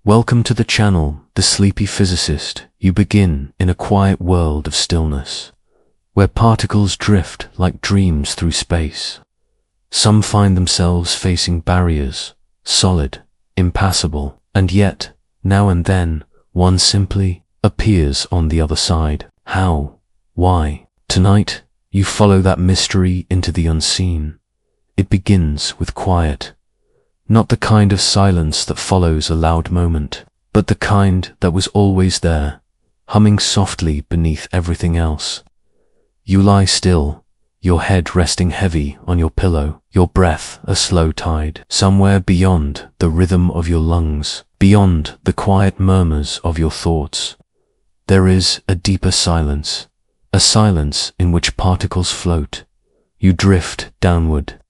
Welcome to the channel, The Sleepy Physicist. You begin in a quiet world of stillness, where particles drift like dreams through space. Some find themselves facing barriers, solid, impassable, and yet, now and then, one simply appears on the other side. How? Why? Tonight, you follow that mystery into the unseen. It begins with quiet. Not the kind of silence that follows a loud moment, but the kind that was always there, humming softly beneath everything else. You lie still, your head resting heavy on your pillow, your breath a slow tide, somewhere beyond the rhythm of your lungs, beyond the quiet murmurs of your thoughts. There is a deeper silence, a silence in which particles float. You drift downward,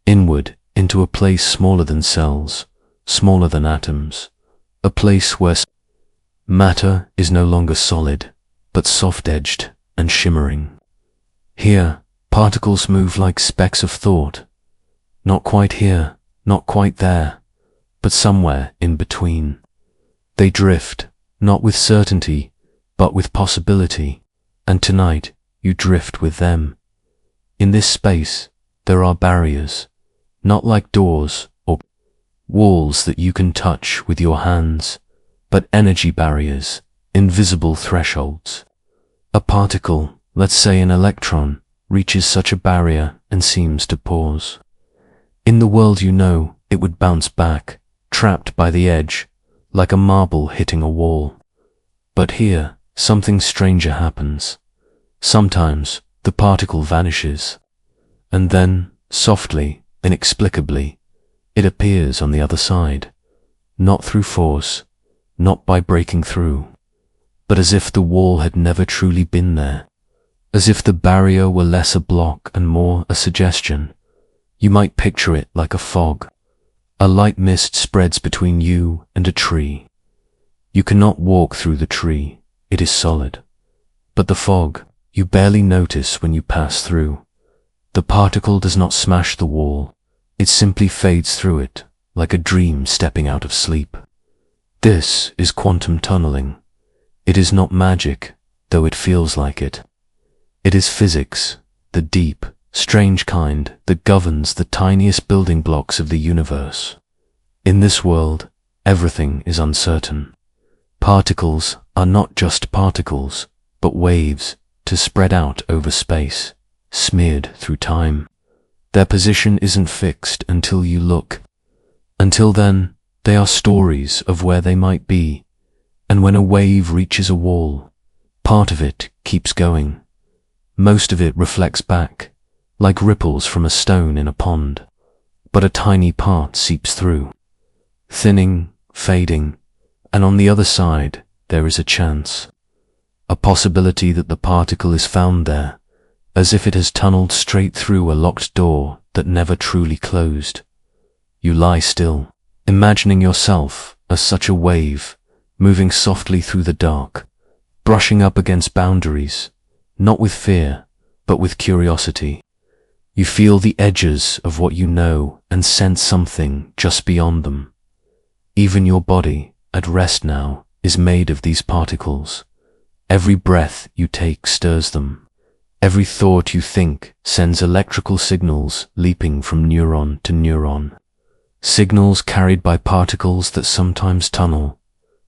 inward, into a place smaller than cells, smaller than atoms, a place where matter is no longer solid, but soft-edged and shimmering. Here, particles move like specks of thought, not quite here, not quite there, but somewhere in between. They drift, not with certainty, but with possibility, and tonight you drift with them. In this space, there are barriers, not like doors or walls that you can touch with your hands, but energy barriers, invisible thresholds. A particle, let's say an electron, reaches such a barrier and seems to pause. In the world you know, it would bounce back, trapped by the edge, like a marble hitting a wall. But here, something stranger happens. Sometimes the particle vanishes, and then, softly, inexplicably, it appears on the other side, not through force, not by breaking through, but as if the wall had never truly been there, as if the barrier were less a block and more a suggestion. You might picture it like a fog. A light mist spreads between you and a tree. You cannot walk through the tree, it is solid. But the fog, you barely notice when you pass through. The particle does not smash the wall, it simply fades through it, like a dream stepping out of sleep. This is quantum tunneling. It is not magic, though it feels like it. It is physics, the deep, strange kind that governs the tiniest building blocks of the universe. In this world, everything is uncertain. Particles are not just particles, but waves to spread out over space, smeared through time. Their position isn't fixed until you look. Until then, they are stories of where they might be, and when a wave reaches a wall, part of it keeps going. Most of it reflects back, like ripples from a stone in a pond, but a tiny part seeps through, thinning, fading, and on the other side there is a chance, a possibility that the particle is found there, as if it has tunneled straight through a locked door that never truly closed. You lie still, imagining yourself as such a wave, moving softly through the dark, brushing up against boundaries, not with fear, but with curiosity. You feel the edges of what you know and sense something just beyond them. Even your body, at rest now, is made of these particles. Every breath you take stirs them. Every thought you think sends electrical signals leaping from neuron to neuron. Signals carried by particles that sometimes tunnel,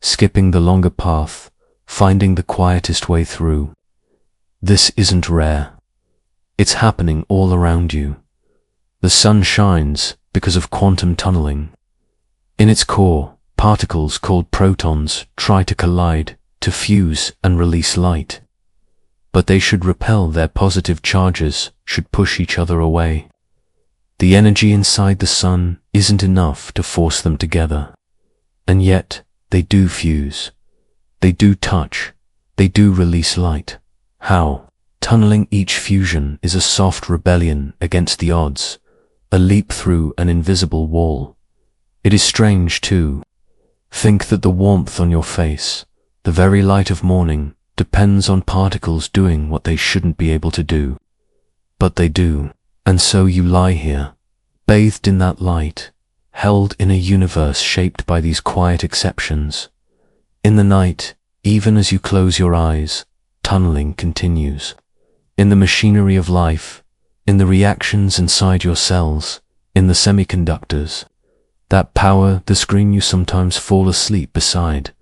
skipping the longer path, finding the quietest way through. This isn't rare. It's happening all around you. The sun shines because of quantum tunneling. In its core, particles called protons try to collide, to fuse and release light. But they should repel their positive charges, should push each other away. The energy inside the sun isn't enough to force them together. And yet, they do fuse. They do touch. They do release light. How? Tunneling each fusion is a soft rebellion against the odds, a leap through an invisible wall. It is strange, too. Think that the warmth on your face, the very light of morning, depends on particles doing what they shouldn't be able to do. But they do, and so you lie here, bathed in that light, held in a universe shaped by these quiet exceptions. In the night, even as you close your eyes, tunneling continues. In the machinery of life, in the reactions inside your cells, in the semiconductors, that power, the screen you sometimes fall asleep beside,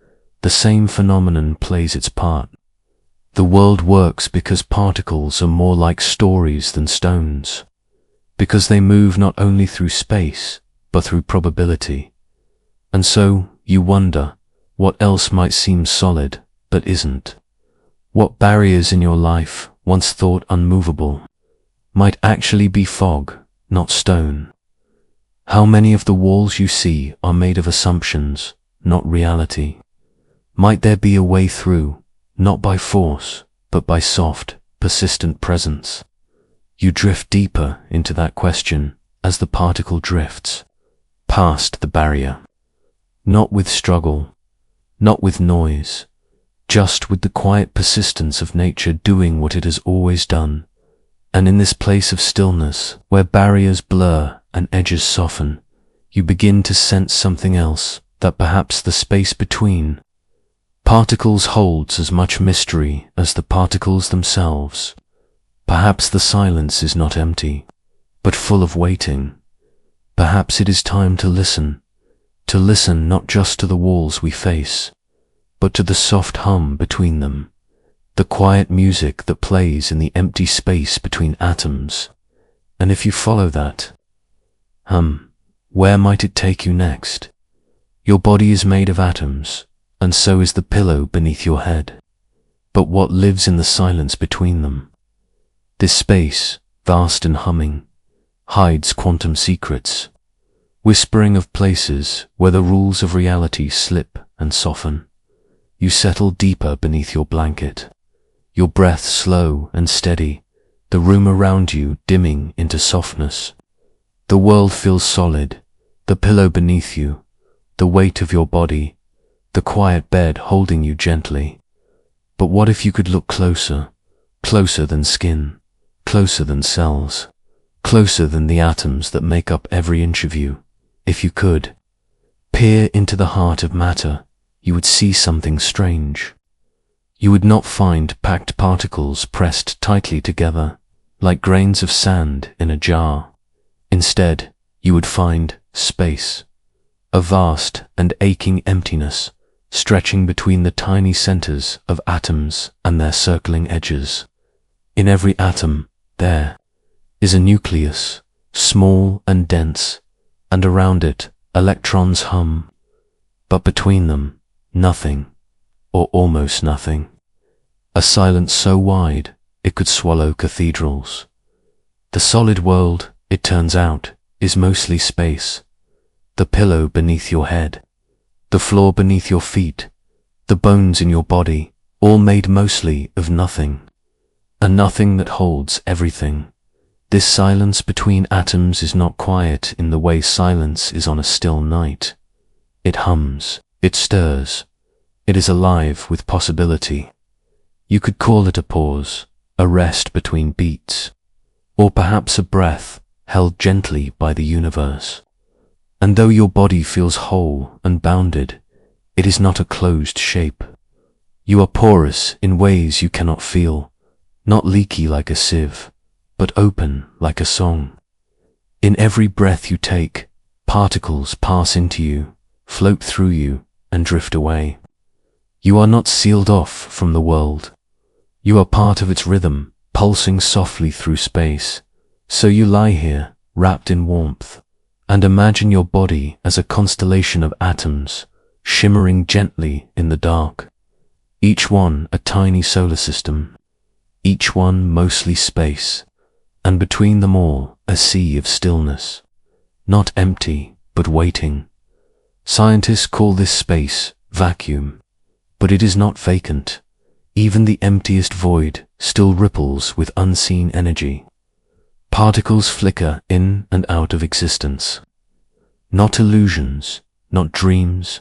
the same phenomenon plays its part. The world works because particles are more like stories than stones, because they move not only through space, but through probability. And so, you wonder, what else might seem solid, but isn't? What barriers in your life, once thought unmovable, might actually be fog, not stone? How many of the walls you see are made of assumptions, not reality? Might there be a way through, not by force, but by soft, persistent presence? You drift deeper into that question as the particle drifts past the barrier. Not with struggle, not with noise, just with the quiet persistence of nature doing what it has always done. And in this place of stillness, where barriers blur and edges soften, you begin to sense something else, that perhaps the space between particles holds as much mystery as the particles themselves. Perhaps the silence is not empty, but full of waiting. Perhaps it is time to listen not just to the walls we face, but to the soft hum between them, the quiet music that plays in the empty space between atoms. And if you follow that hum, where might it take you next? Your body is made of atoms, and so is the pillow beneath your head. But what lives in the silence between them? This space, vast and humming, hides quantum secrets, whispering of places where the rules of reality slip and soften. You settle deeper beneath your blanket, your breath slow and steady, the room around you dimming into softness. The world feels solid, the pillow beneath you, the weight of your body, the quiet bed holding you gently. But what if you could look closer, closer than skin, closer than cells, closer than the atoms that make up every inch of you? If you could peer into the heart of matter, you would see something strange. You would not find packed particles pressed tightly together, like grains of sand in a jar. Instead, you would find space, a vast and aching emptiness, stretching between the tiny centers of atoms and their circling edges. In every atom, there is a nucleus, small and dense, and around it, electrons hum. But between them, nothing, or almost nothing. A silence so wide, it could swallow cathedrals. The solid world, it turns out, is mostly space. The pillow beneath your head, the floor beneath your feet, the bones in your body, all made mostly of nothing. A nothing that holds everything. This silence between atoms is not quiet in the way silence is on a still night. It hums, it stirs, it is alive with possibility. You could call it a pause, a rest between beats, or perhaps a breath held gently by the universe. And though your body feels whole and bounded, it is not a closed shape. You are porous in ways you cannot feel, not leaky like a sieve, but open like a song. In every breath you take, particles pass into you, float through you, and drift away. You are not sealed off from the world. You are part of its rhythm, pulsing softly through space. So you lie here, wrapped in warmth, and imagine your body as a constellation of atoms, shimmering gently in the dark. Each one a tiny solar system, each one mostly space, and between them all a sea of stillness, not empty, but waiting. Scientists call this space vacuum, but it is not vacant. Even the emptiest void still ripples with unseen energy. Particles flicker in and out of existence. Not illusions, not dreams,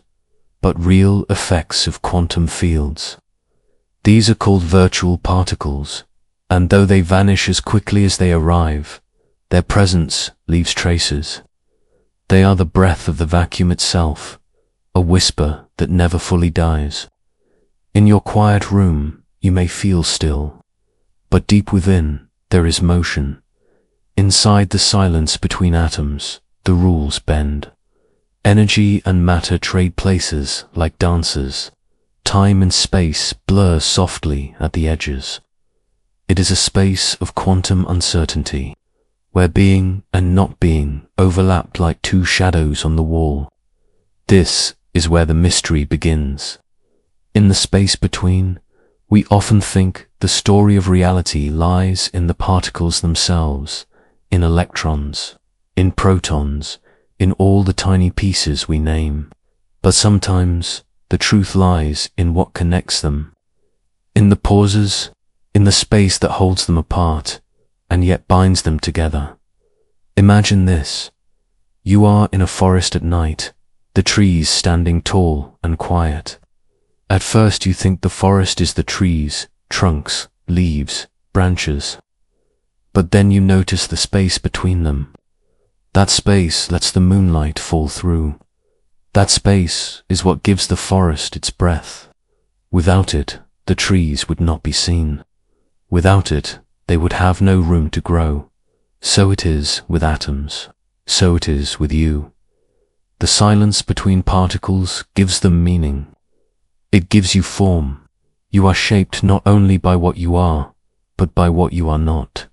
but real effects of quantum fields. These are called virtual particles, and though they vanish as quickly as they arrive, their presence leaves traces. They are the breath of the vacuum itself, a whisper that never fully dies. In your quiet room, you may feel still, but deep within, there is motion. Inside the silence between atoms, the rules bend. Energy and matter trade places like dancers. Time and space blur softly at the edges. It is a space of quantum uncertainty, where being and not being overlap like two shadows on the wall. This is where the mystery begins. In the space between, we often think the story of reality lies in the particles themselves, in electrons, in protons, in all the tiny pieces we name. But sometimes the truth lies in what connects them, in the pauses, in the space that holds them apart, and yet binds them together. Imagine this. You are in a forest at night, the trees standing tall and quiet. At first you think the forest is the trees, trunks, leaves, branches. But then you notice the space between them. That space lets the moonlight fall through. That space is what gives the forest its breath. Without it, the trees would not be seen. Without it, they would have no room to grow. So it is with atoms. So it is with you. The silence between particles gives them meaning. It gives you form. You are shaped not only by what you are, but by what you are not.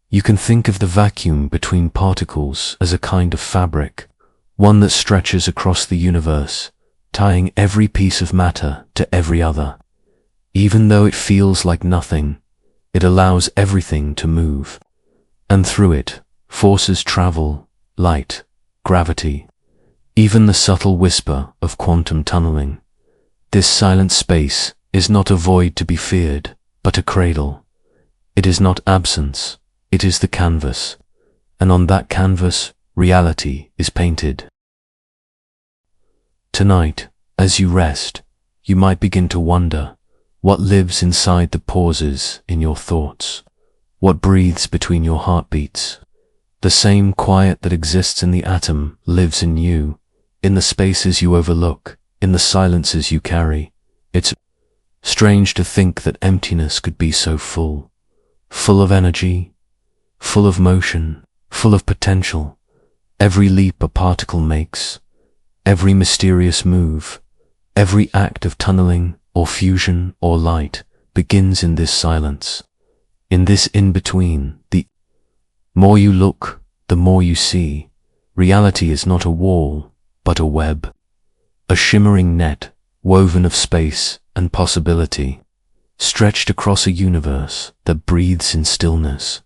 You can think of the vacuum between particles as a kind of fabric, one that stretches across the universe, tying every piece of matter to every other. Even though it feels like nothing, it allows everything to move. And through it, forces travel, light, gravity, even the subtle whisper of quantum tunneling. This silent space is not a void to be feared, but a cradle. It is not absence, it is the canvas, and on that canvas, reality is painted. Tonight, as you rest, you might begin to wonder what lives inside the pauses in your thoughts, what breathes between your heartbeats. The same quiet that exists in the atom lives in you, in the spaces you overlook, in the silences you carry. It's strange to think that emptiness could be so full, full of energy, full of motion, full of potential. Every leap a particle makes, every mysterious move, every act of tunneling or fusion or light begins in this silence, in this in-between. The more you look, the more you see. Reality is not a wall, but a web, a shimmering net woven of space and possibility, stretched across a universe that breathes in stillness.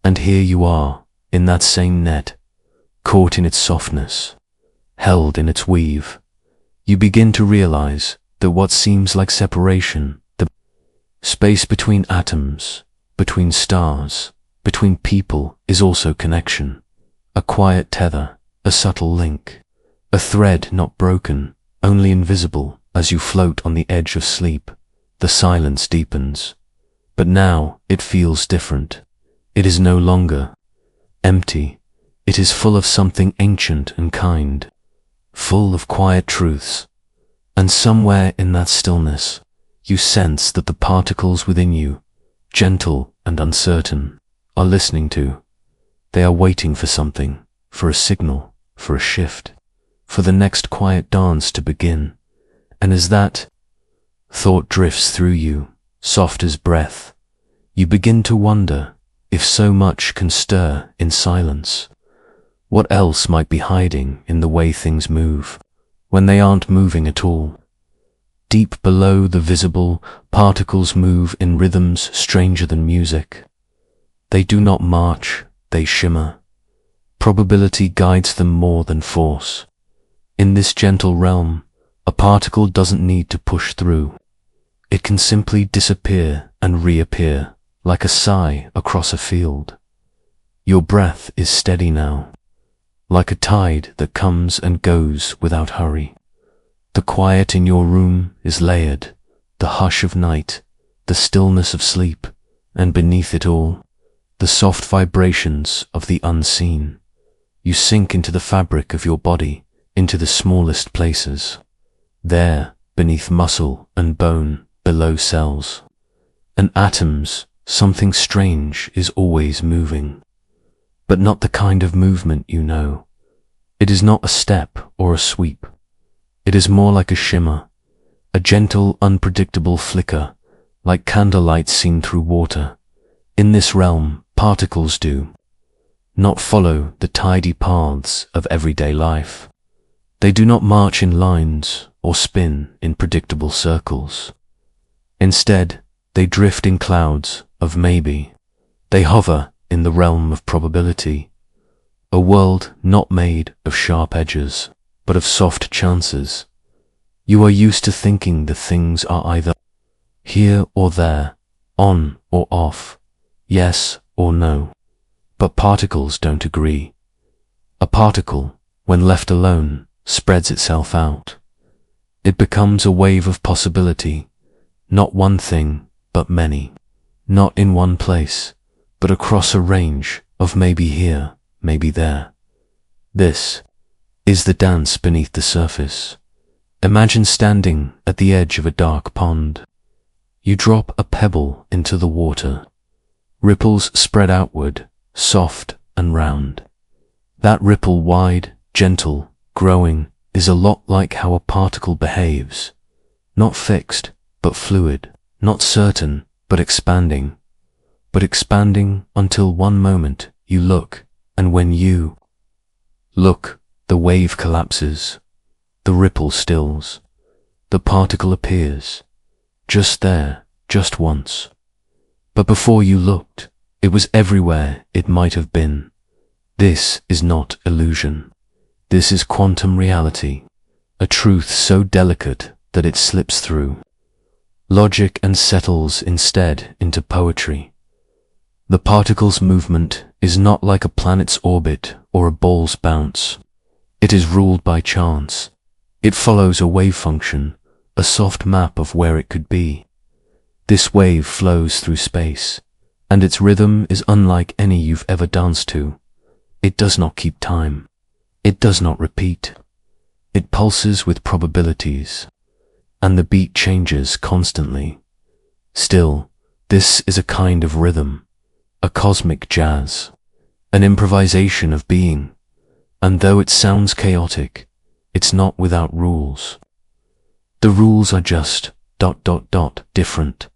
And here you are, in that same net, caught in its softness, held in its weave. You begin to realize that what seems like separation, the space between atoms, between stars, between people, is also connection, a quiet tether, a subtle link, a thread not broken, only invisible. As you float on the edge of sleep, the silence deepens. But now it feels different. It is no longer empty. It is full of something ancient and kind, full of quiet truths. And somewhere in that stillness, you sense that the particles within you, gentle and uncertain, are listening to. They are waiting for something, for a signal, for a shift, for the next quiet dance to begin. And as that thought drifts through you, soft as breath, you begin to wonder if so much can stir in silence. What else might be hiding in the way things move, when they aren't moving at all? Deep below the visible, particles move in rhythms stranger than music. They do not march, they shimmer. Probability guides them more than force. In this gentle realm, a particle doesn't need to push through. It can simply disappear and reappear, like a sigh across a field. Your breath is steady now, like a tide that comes and goes without hurry. The quiet in your room is layered, the hush of night, the stillness of sleep, and beneath it all, the soft vibrations of the unseen. You sink into the fabric of your body, into the smallest places. There, beneath muscle and bone, below cells and atoms, something strange is always moving. But not the kind of movement you know. It is not a step or a sweep. It is more like a shimmer, a gentle, unpredictable flicker, like candlelight seen through water. In this realm, particles do not follow the tidy paths of everyday life. They do not march in lines or spin in predictable circles. Instead, they drift in clouds of maybe. They hover in the realm of probability, a world not made of sharp edges, but of soft chances. You are used to thinking that things are either here or there, on or off, yes or no. But particles don't agree. A particle, when left alone, spreads itself out. It becomes a wave of possibility, not one thing, but many. Not in one place, but across a range of maybe here, maybe there. This is the dance beneath the surface. Imagine standing at the edge of a dark pond. You drop a pebble into the water. Ripples spread outward, soft and round. That ripple, wide, gentle, growing, is a lot like how a particle behaves. Not fixed, but fluid. Not certain, but expanding. But expanding until one moment you look, and when you look, the wave collapses. The ripple stills. The particle appears. Just there, just once. But before you looked, it was everywhere it might have been. This is not illusion. This is quantum reality, a truth so delicate that it slips through logic and settles instead into poetry. The particle's movement is not like a planet's orbit or a ball's bounce. It is ruled by chance. It follows a wave function, a soft map of where it could be. This wave flows through space, and its rhythm is unlike any you've ever danced to. It does not keep time. It does not repeat. It pulses with probabilities, and the beat changes constantly. Still, this is a kind of rhythm, a cosmic jazz, an improvisation of being, and though it sounds chaotic, it's not without rules. The rules are just ... different.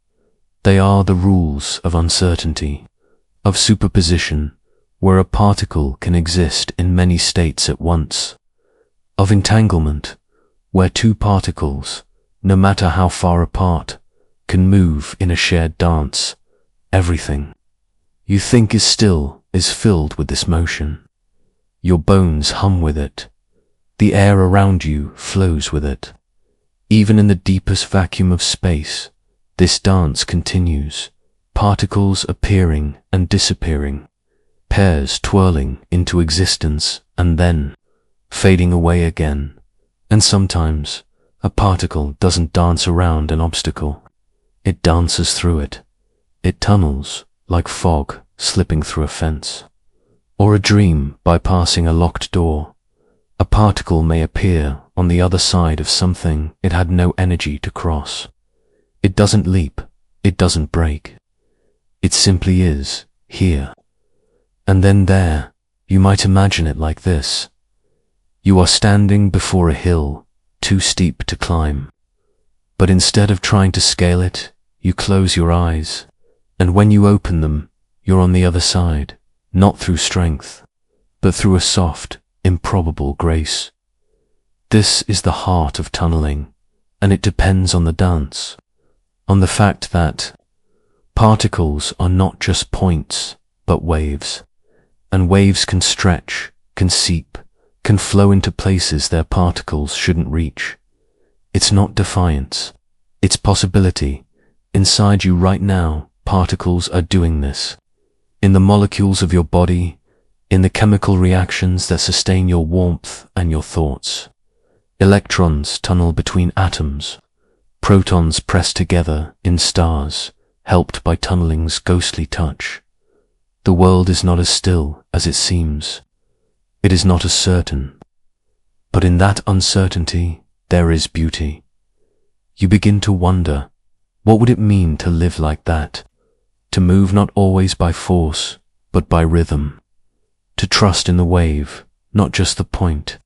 They are the rules of uncertainty, of superposition, where a particle can exist in many states at once, of entanglement, where two particles, no matter how far apart, can move in a shared dance. Everything you think is still is filled with this motion. Your bones hum with it. The air around you flows with it. Even in the deepest vacuum of space, this dance continues, particles appearing and disappearing, pairs twirling into existence and then fading away again. And sometimes, a particle doesn't dance around an obstacle. It dances through it. It tunnels, like fog slipping through a fence, or a dream bypassing a locked door. A particle may appear on the other side of something it had no energy to cross. It doesn't leap, it doesn't break. It simply is, here. And then there, you might imagine it like this. You are standing before a hill, too steep to climb. But instead of trying to scale it, you close your eyes, and when you open them, you're on the other side, not through strength, but through a soft, improbable grace. This is the heart of tunneling, and it depends on the dance, on the fact that particles are not just points, but waves, and waves can stretch, can seep, can flow into places their particles shouldn't reach. It's not defiance, it's possibility. Inside you right now, particles are doing this. In the molecules of your body, in the chemical reactions that sustain your warmth and your thoughts. Electrons tunnel between atoms. Protons press together in stars, helped by tunneling's ghostly touch. The world is not as still as it seems. It is not as certain. But in that uncertainty, there is beauty. You begin to wonder, what would it mean to live like that? To move not always by force, but by rhythm. To trust in the wave, not just the point.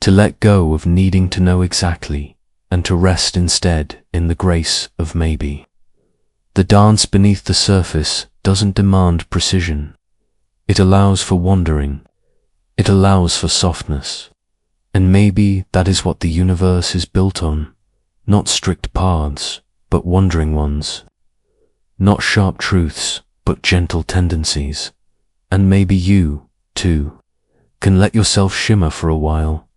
To let go of needing to know exactly, and to rest instead in the grace of maybe. The dance beneath the surface doesn't demand precision. It allows for wandering. It allows for softness. And maybe that is what the universe is built on. Not strict paths, but wandering ones. Not sharp truths, but gentle tendencies. And maybe you, too, can let yourself shimmer for a while.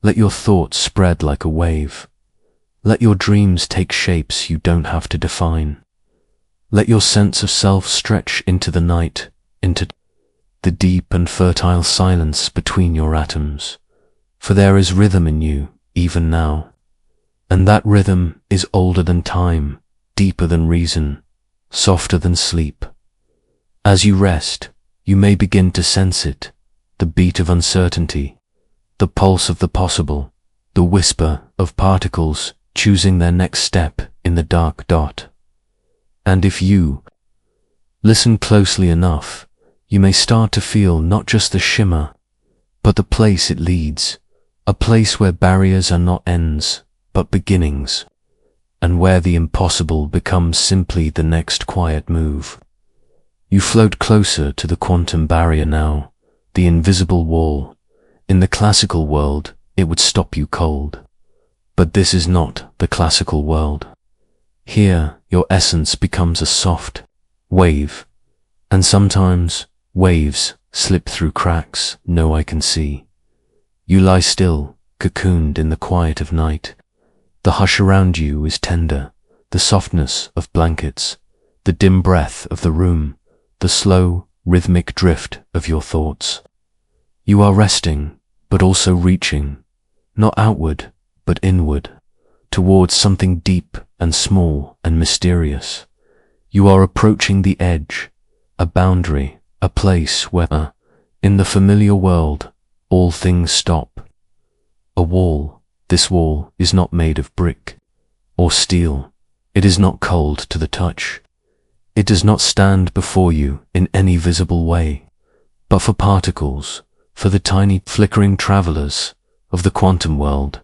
Let your thoughts spread like a wave. Let your dreams take shapes you don't have to define. Let your sense of self stretch into the night, into the deep and fertile silence between your atoms. For there is rhythm in you, even now. And that rhythm is older than time, deeper than reason, softer than sleep. As you rest, you may begin to sense it, the beat of uncertainty, the pulse of the possible, the whisper of particles choosing their next step in the dark dot. And if you listen closely enough, you may start to feel not just the shimmer, but the place it leads, a place where barriers are not ends, but beginnings, and where the impossible becomes simply the next quiet move. You float closer to the quantum barrier now, the invisible wall. In the classical world, it would stop you cold. But this is not the classical world. Here, your essence becomes a soft wave, and sometimes waves slip through cracks no eye can see. You lie still, cocooned in the quiet of night. The hush around you is tender, the softness of blankets, the dim breath of the room, the slow, rhythmic drift of your thoughts. You are resting, but also reaching, not outward, but inward, towards something deep and small and mysterious. You are approaching the edge, a boundary, a place where, in the familiar world, all things stop. A wall, this wall is not made of brick or steel. It is not cold to the touch. It does not stand before you in any visible way, but for particles, for the tiny flickering travelers of the quantum world,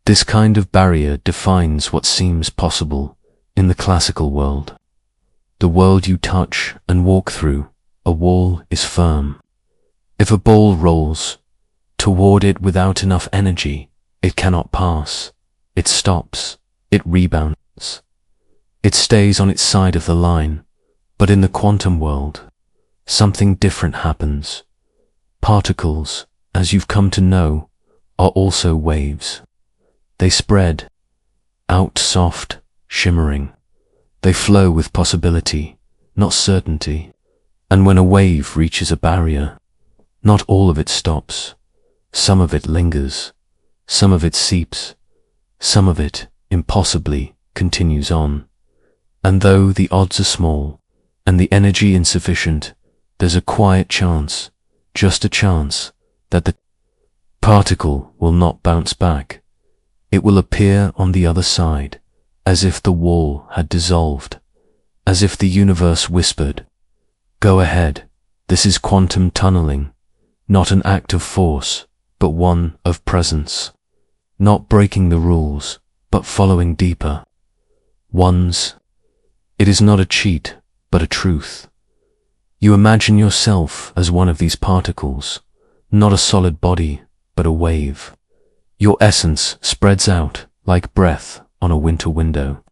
this kind of barrier defines what seems possible in the classical world. The world you touch and walk through, a wall is firm. If a ball rolls toward it without enough energy, it cannot pass. It stops. It rebounds. It stays on its side of the line. But in the quantum world, something different happens. Particles, as you've come to know, are also waves. They spread out soft, shimmering. They flow with possibility, not certainty. And when a wave reaches a barrier, not all of it stops. Some of it lingers. Some of it seeps. Some of it, impossibly, continues on. And though the odds are small, and the energy insufficient, there's a quiet chance, just a chance, that the particle will not bounce back. It will appear on the other side, as if the wall had dissolved, as if the universe whispered, "Go ahead, this is quantum tunneling, not an act of force, but one of presence, not breaking the rules, but following deeper ones." It is not a cheat, but a truth. You imagine yourself as one of these particles, not a solid body, but a wave. Your essence spreads out like breath on a winter window.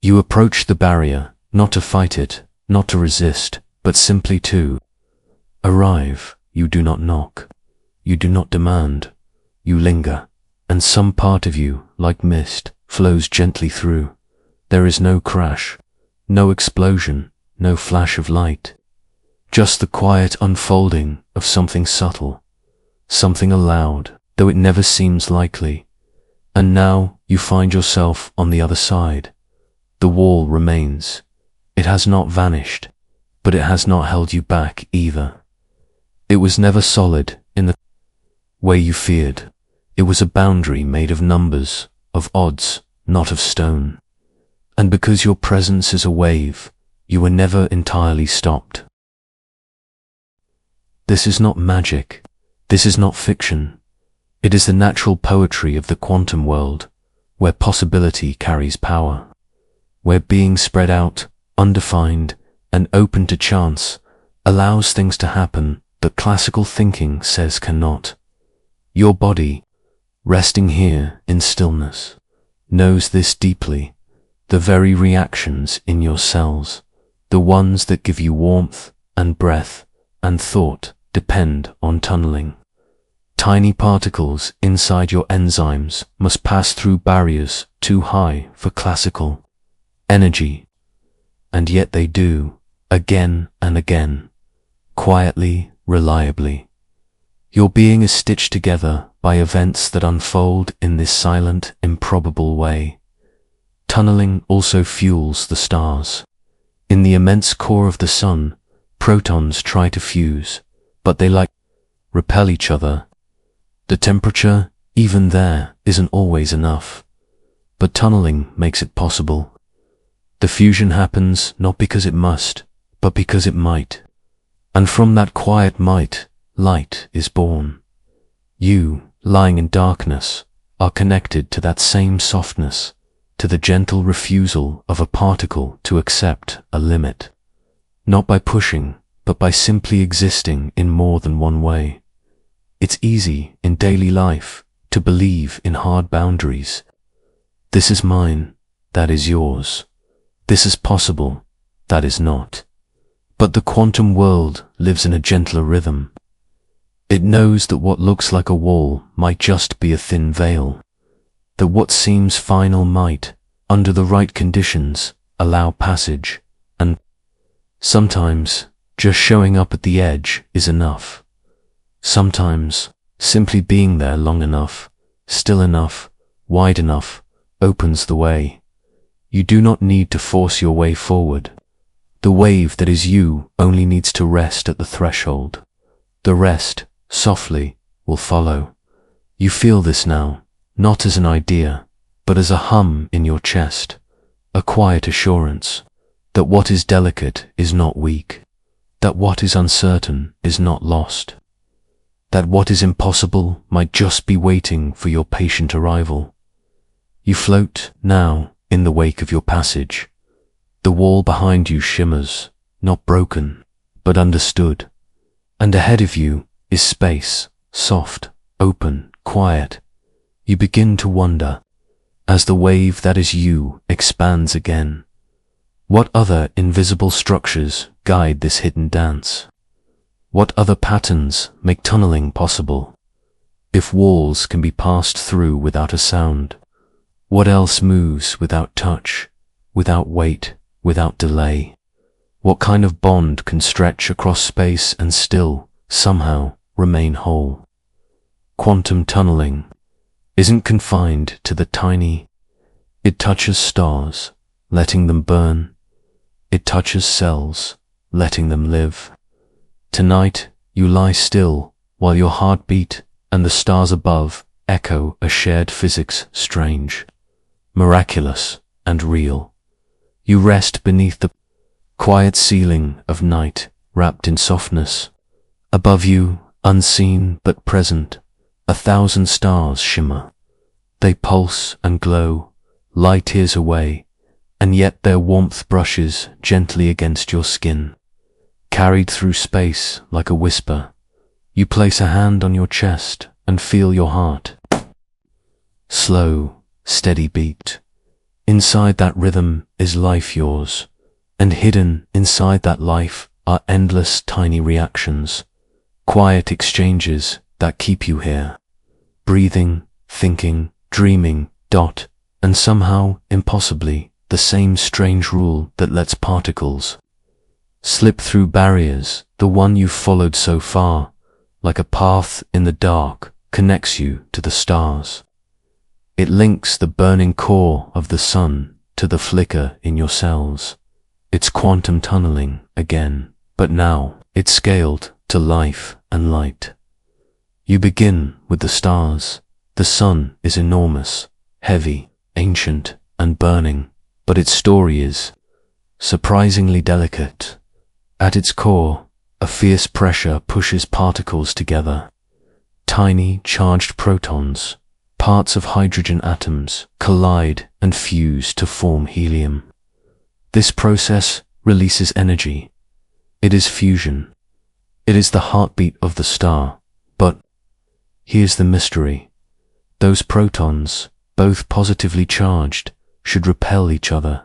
You approach the barrier, not to fight it, not to resist, but simply to arrive. You do not knock. You do not demand. You linger, and some part of you, like mist, flows gently through. There is no crash, no explosion, no flash of light, just the quiet unfolding of something subtle, something allowed, though it never seems likely. And now you find yourself on the other side. The wall remains. It has not vanished, but it has not held you back either. It was never solid in the where you feared. It was a boundary made of numbers, of odds, not of stone. And because your presence is a wave, you were never entirely stopped. This is not magic. This is not fiction. It is the natural poetry of the quantum world, where possibility carries power, where being spread out, undefined, and open to chance allows things to happen that classical thinking says cannot. Your body, resting here in stillness, knows this deeply. The very reactions in your cells, the ones that give you warmth and breath and thought, depend on tunneling. Tiny particles inside your enzymes must pass through barriers too high for classical energy, and yet they do, again and again, quietly, reliably. Your being is stitched together by events that unfold in this silent, improbable way. Tunneling also fuels the stars. In the immense core of the sun, protons try to fuse, but they repel each other. The temperature, even there, isn't always enough. But tunneling makes it possible. The fusion happens not because it must, but because it might. And from that quiet might, light is born. You, lying in darkness, are connected to that same softness, to the gentle refusal of a particle to accept a limit. Not by pushing, but by simply existing in more than one way. It's easy in daily life to believe in hard boundaries. This is mine, that is yours. This is possible, that is not. But the quantum world lives in a gentler rhythm. It knows that what looks like a wall might just be a thin veil, that what seems final might, under the right conditions, allow passage, and sometimes just showing up at the edge is enough. Sometimes simply being there long enough, still enough, wide enough, opens the way. You do not need to force your way forward. The wave that is you only needs to rest at the threshold. The rest, softly, will follow. You feel this now, not as an idea, but as a hum in your chest, a quiet assurance that what is delicate is not weak, that what is uncertain is not lost, that what is impossible might just be waiting for your patient arrival. You float now in the wake of your passage. The wall behind you shimmers, not broken, but understood, and ahead of you is space, soft, open, quiet. You begin to wonder, as the wave that is you expands again, what other invisible structures guide this hidden dance? What other patterns make tunneling possible? If walls can be passed through without a sound, what else moves without touch, without weight, without delay? What kind of bond can stretch across space and still, somehow, remain whole? Quantum tunneling isn't confined to the tiny. It touches stars, letting them burn. It touches cells, letting them live. Tonight, you lie still while your heartbeat and the stars above echo a shared physics strange, miraculous, and real. You rest beneath the quiet ceiling of night, wrapped in softness. Above you, unseen but present, 1,000 stars shimmer. They pulse and glow, light years away, and yet their warmth brushes gently against your skin. Carried through space like a whisper, you place a hand on your chest and feel your heart. Slow, steady beat. Inside that rhythm is life yours, and hidden inside that life are endless tiny reactions, quiet exchanges that keep you here, breathing, thinking, dreaming, and somehow, impossibly, the same strange rule that lets particles slip through barriers. The one you've followed so far, like a path in the dark, connects you to the stars. It links the burning core of the sun to the flicker in your cells. It's quantum tunneling again, but now it's scaled to life and light. You begin with the stars. The sun is enormous, heavy, ancient, and burning, but its story is surprisingly delicate. At its core, a fierce pressure pushes particles together. Tiny, charged protons, parts of hydrogen atoms, collide and fuse to form helium. This process releases energy. It is fusion. It is the heartbeat of the star. But here's the mystery. Those protons, both positively charged, should repel each other.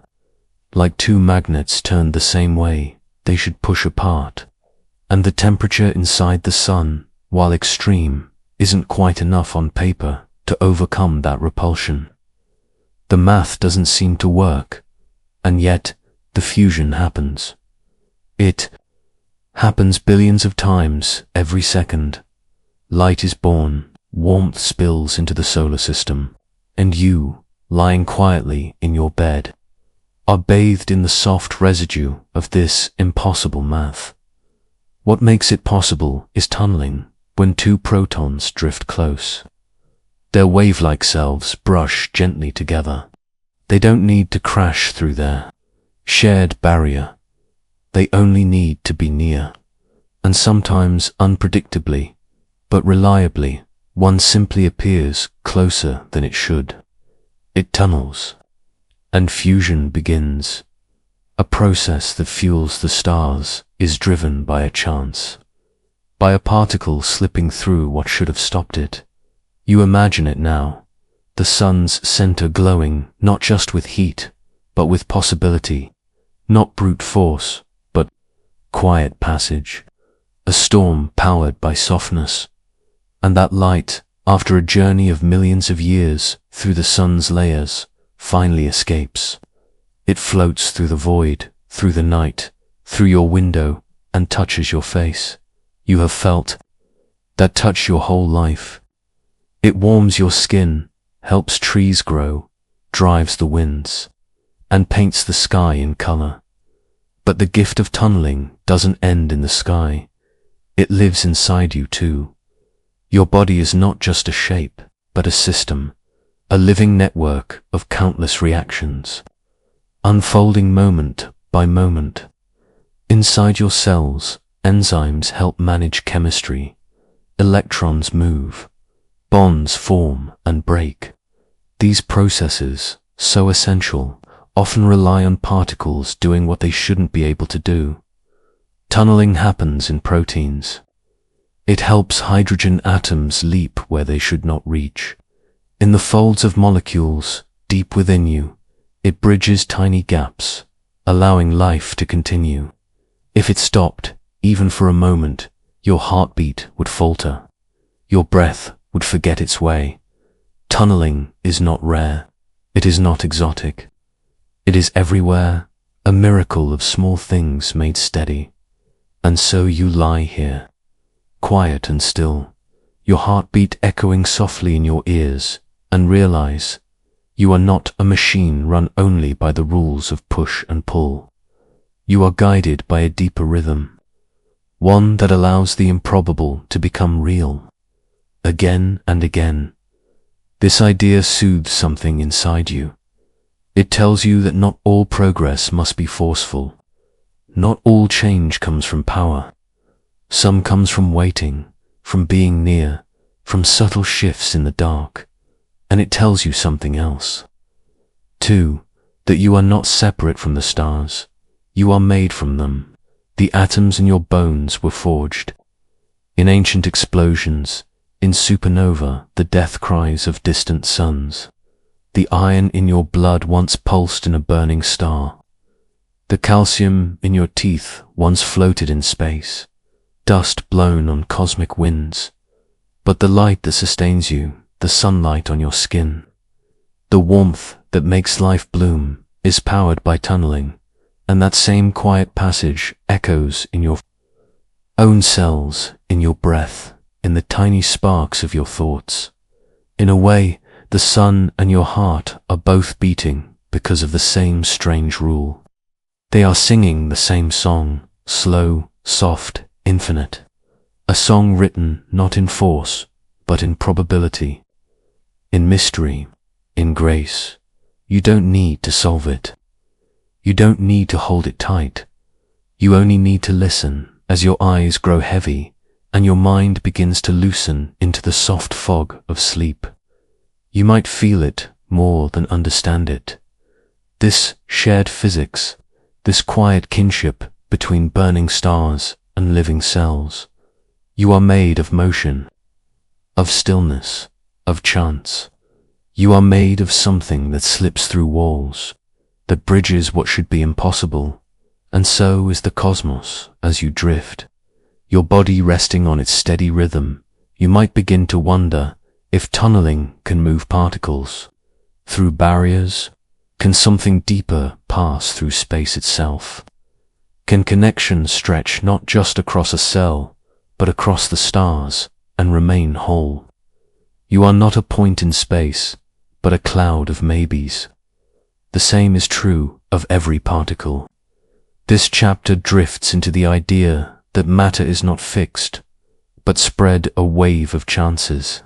Like two magnets turned the same way, they should push apart. And the temperature inside the sun, while extreme, isn't quite enough on paper to overcome that repulsion. The math doesn't seem to work, and yet the fusion happens. It happens billions of times every second. Light is born, warmth spills into the solar system, and you, lying quietly in your bed, are bathed in the soft residue of this impossible math. What makes it possible is tunneling, when two protons drift close. Their wave-like selves brush gently together. They don't need to crash through their shared barrier. They only need to be near. And sometimes unpredictably, but reliably, one simply appears closer than it should. It tunnels, and fusion begins. A process that fuels the stars is driven by a chance, by a particle slipping through what should have stopped it. You imagine it now, the sun's center glowing not just with heat, but with possibility, not brute force, but quiet passage, a storm powered by softness. And that light, after a journey of millions of years through the sun's layers, finally escapes. It floats through the void, through the night, through your window, and touches your face. You have felt that touch your whole life. It warms your skin, helps trees grow, drives the winds, and paints the sky in color. But the gift of tunneling doesn't end in the sky. It lives inside you too. Your body is not just a shape, but a system, a living network of countless reactions, unfolding moment by moment. Inside your cells, enzymes help manage chemistry. Electrons move, bonds form and break. These processes, so essential, often rely on particles doing what they shouldn't be able to do. Tunneling happens in proteins. It helps hydrogen atoms leap where they should not reach. In the folds of molecules, deep within you, it bridges tiny gaps, allowing life to continue. If it stopped, even for a moment, your heartbeat would falter. Your breath would forget its way. Tunneling is not rare. It is not exotic. It is everywhere, a miracle of small things made steady. And so you lie here, quiet and still, your heartbeat echoing softly in your ears, and realize you are not a machine run only by the rules of push and pull. You are guided by a deeper rhythm, one that allows the improbable to become real. Again and again, this idea soothes something inside you. It tells you that not all progress must be forceful. Not all change comes from power. Some comes from waiting, from being near, from subtle shifts in the dark. And it tells you something else. 2. That you are not separate from the stars. You are made from them. The atoms in your bones were forged. In ancient explosions, in supernova, the death cries of distant suns. The iron in your blood once pulsed in a burning star. The calcium in your teeth once floated in space, dust blown on cosmic winds. But the light that sustains you, the sunlight on your skin, the warmth that makes life bloom, is powered by tunneling, and that same quiet passage echoes in your own cells, in your breath, in the tiny sparks of your thoughts. In a way, the sun and your heart are both beating because of the same strange rule. They are singing the same song, slow, soft, infinite. A song written not in force, but in probability, in mystery, in grace. You don't need to solve it. You don't need to hold it tight. You only need to listen as your eyes grow heavy and your mind begins to loosen into the soft fog of sleep. You might feel it more than understand it. This shared physics, this quiet kinship between burning stars and living cells. You are made of motion, of stillness, of chance. You are made of something that slips through walls, that bridges what should be impossible, and so is the cosmos as you drift. Your body resting on its steady rhythm, you might begin to wonder if tunneling can move particles. Through barriers, can something deeper pass through space itself? Can connection stretch not just across a cell, but across the stars and remain whole? You are not a point in space, but a cloud of maybes. The same is true of every particle. This chapter drifts into the idea that matter is not fixed, but spread a wave of chances.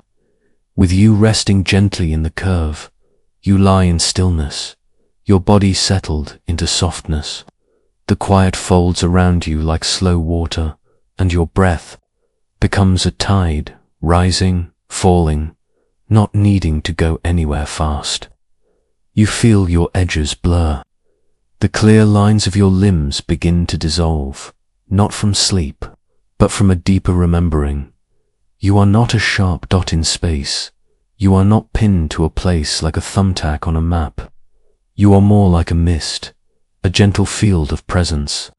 With you resting gently in the curve, you lie in stillness, your body settled into softness. The quiet folds around you like slow water, and your breath becomes a tide, rising, falling, not needing to go anywhere fast. You feel your edges blur. The clear lines of your limbs begin to dissolve, not from sleep, but from a deeper remembering. You are not a sharp dot in space. You are not pinned to a place like a thumbtack on a map. You are more like a mist, a gentle field of presence,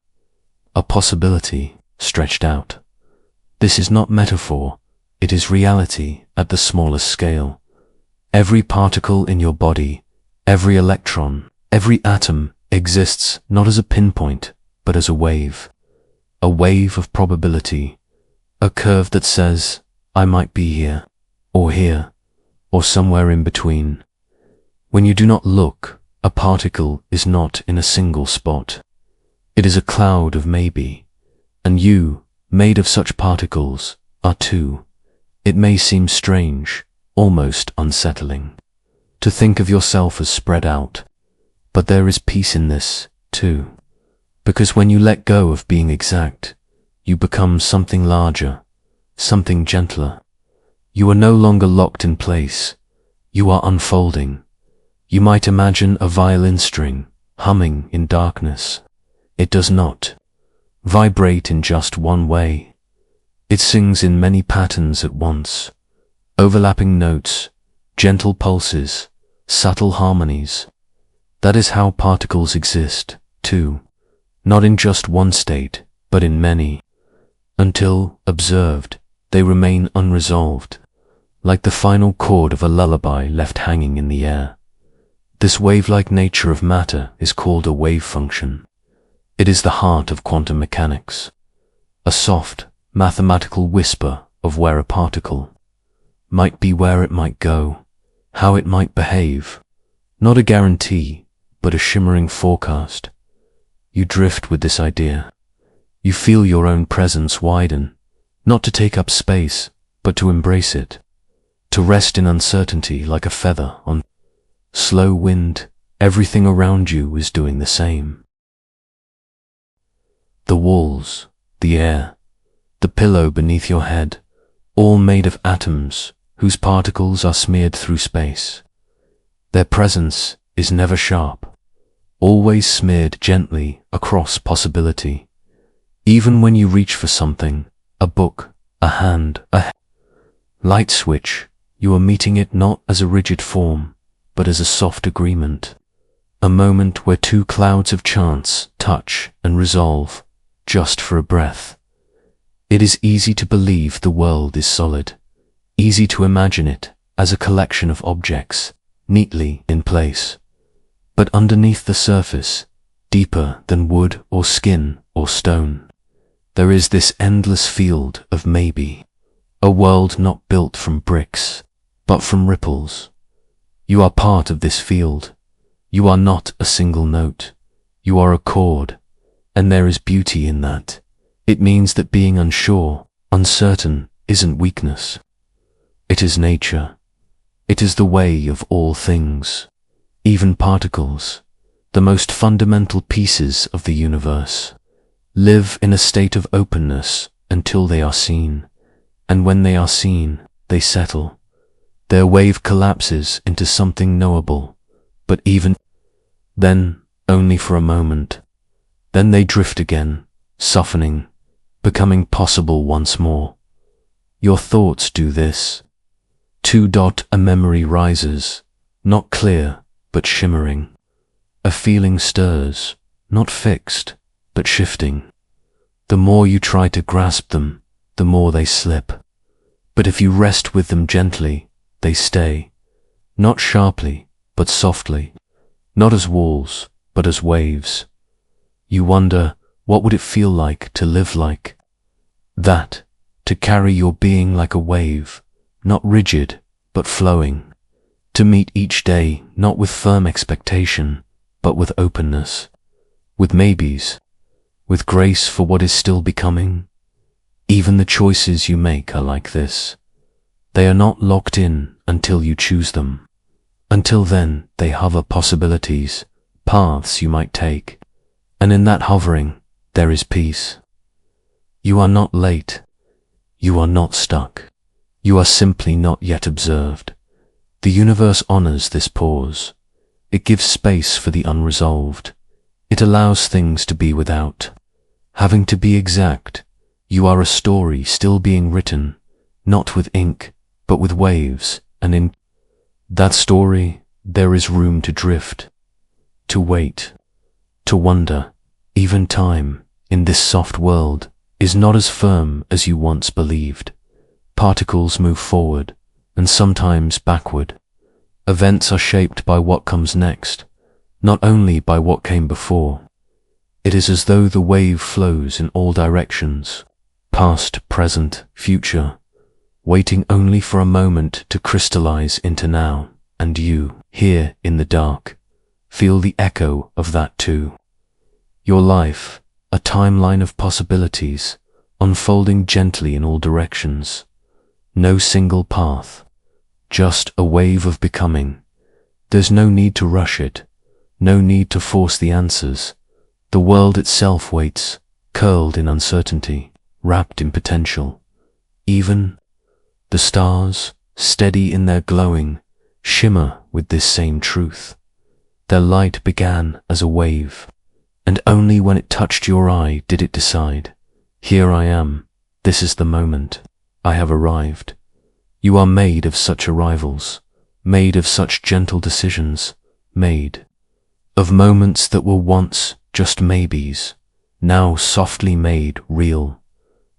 a possibility stretched out. This is not metaphor, it is reality at the smallest scale. Every particle in your body, every electron, every atom exists not as a pinpoint, but as a wave of probability, a curve that says, I might be here, or somewhere in between. When you do not look, a particle is not in a single spot. It is a cloud of maybe, and you, made of such particles, are too. It may seem strange, almost unsettling, to think of yourself as spread out, but there is peace in this, too, because when you let go of being exact, you become something larger, something gentler. You are no longer locked in place, you are unfolding. You might imagine a violin string humming in darkness. It does not vibrate in just one way. It sings in many patterns at once, overlapping notes, gentle pulses, subtle harmonies. That is how particles exist, too, not in just one state, but in many. Until, observed, they remain unresolved, like the final chord of a lullaby left hanging in the air. This wave-like nature of matter is called a wave function. It is the heart of quantum mechanics, a soft, mathematical whisper of where a particle might be, where it might go, how it might behave. Not a guarantee, but a shimmering forecast. You drift with this idea. You feel your own presence widen, not to take up space, but to embrace it, to rest in uncertainty like a feather on slow wind. Everything around you is doing the same. The walls, the air, the pillow beneath your head, all made of atoms whose particles are smeared through space. Their presence is never sharp, always smeared gently across possibility. Even when you reach for something, a book, a hand, a light switch, you are meeting it not as a rigid form, but as a soft agreement, a moment where two clouds of chance touch and resolve, just for a breath. It is easy to believe the world is solid, easy to imagine it as a collection of objects, neatly in place. But underneath the surface, deeper than wood or skin or stone, there is this endless field of maybe, a world not built from bricks, but from ripples. You are part of this field. You are not a single note. You are a chord, and there is beauty in that. It means that being unsure, uncertain, isn't weakness. It is nature. It is the way of all things, even particles, the most fundamental pieces of the universe, live in a state of openness until they are seen, and when they are seen, they settle. Their wave collapses into something knowable, but even then, only for a moment. Then they drift again, softening, becoming possible once more. Your thoughts do this. A memory rises, not clear, but shimmering. A feeling stirs, not fixed, but shifting. The more you try to grasp them, the more they slip. But if you rest with them gently, they stay. Not sharply, but softly. Not as walls, but as waves. You wonder, what would it feel like to live like that? To carry your being like a wave, not rigid, but flowing. To meet each day, not with firm expectation, but with openness. With maybes. With grace for what is still becoming. Even the choices you make are like this. They are not locked in until you choose them. Until then, they hover possibilities, paths you might take. And in that hovering, there is peace. You are not late. You are not stuck. You are simply not yet observed. The universe honors this pause. It gives space for the unresolved. It allows things to be without having to be exact. You are a story still being written, not with ink, but with waves, and in that story, there is room to drift, to wait, to wonder. Even time, in this soft world, is not as firm as you once believed. Particles move forward, and sometimes backward. Events are shaped by what comes next, not only by what came before. It is as though the wave flows in all directions, past, present, future, waiting only for a moment to crystallize into now, and you, here in the dark, feel the echo of that too. Your life, a timeline of possibilities, unfolding gently in all directions. No single path, just a wave of becoming. There's no need to rush it, no need to force the answers. The world itself waits, curled in uncertainty, wrapped in potential. Even the stars, steady in their glowing, shimmer with this same truth. Their light began as a wave, and only when it touched your eye did it decide, here I am, this is the moment, I have arrived. You are made of such arrivals, made of such gentle decisions, made of moments that were once just maybes, now softly made real.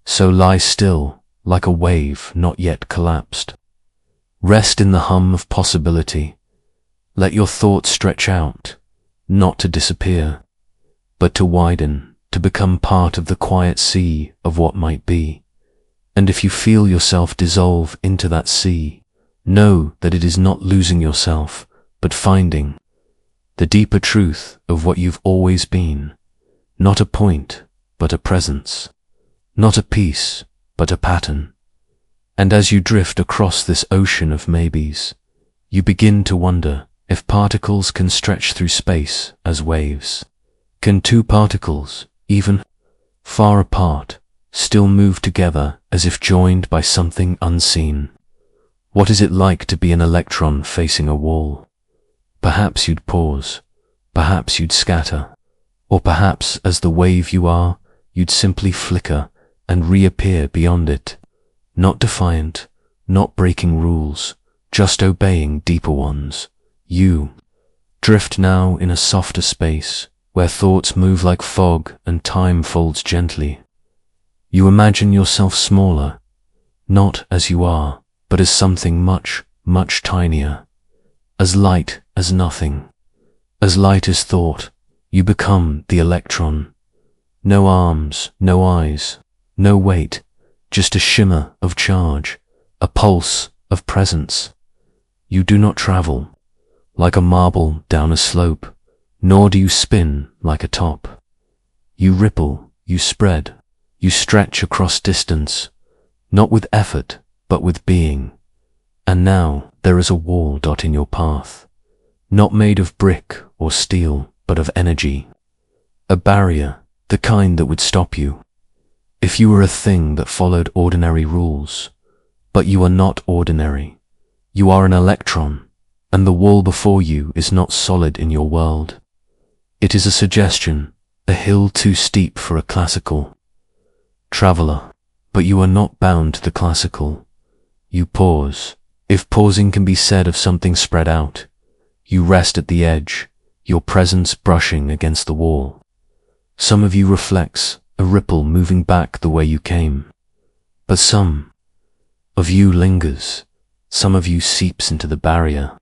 So lie still, like a wave not yet collapsed. Rest in the hum of possibility. Let your thoughts stretch out, not to disappear, but to widen, to become part of the quiet sea of what might be. And if you feel yourself dissolve into that sea, know that it is not losing yourself, but finding the deeper truth of what you've always been. Not a point, but a presence. Not a piece, but a pattern. And as you drift across this ocean of maybes, you begin to wonder if particles can stretch through space as waves. Can two particles, even far apart, still move together as if joined by something unseen? What is it like to be an electron facing a wall? Perhaps you'd pause, perhaps you'd scatter, or perhaps as the wave you are, you'd simply flicker and reappear beyond it. Not defiant, not breaking rules, just obeying deeper ones. You drift now in a softer space, where thoughts move like fog and time folds gently. You imagine yourself smaller, not as you are, but as something much, much tinier. As light as nothing, as light as thought, you become the electron. No arms, no eyes, no weight, just a shimmer of charge, a pulse of presence. You do not travel like a marble down a slope, nor do you spin like a top. You ripple, you spread, you stretch across distance, not with effort, but with being. And now there is a wall dot in your path, not made of brick or steel, but of energy. A barrier, the kind that would stop you if you were a thing that followed ordinary rules. But you are not ordinary. You are an electron, and the wall before you is not solid in your world. It is a suggestion, a hill too steep for a classical traveler. But you are not bound to the classical. You pause, if pausing can be said of something spread out. You rest at the edge, your presence brushing against the wall. Some of you reflects a ripple moving back the way you came. But some of you lingers, some of you seeps into the barrier.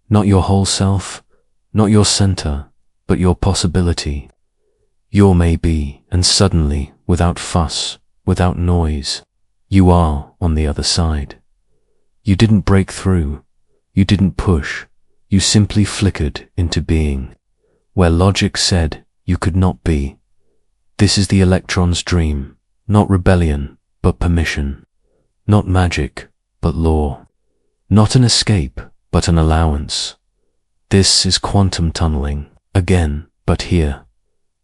Not your whole self, not your center, but your possibility. Your maybe, and suddenly, without fuss, without noise, you are on the other side. You didn't break through, you didn't push, you simply flickered into being, where logic said you could not be. This is the electron's dream, not rebellion, but permission, not magic, but law, not an escape, but an allowance. This is quantum tunneling, again, but here.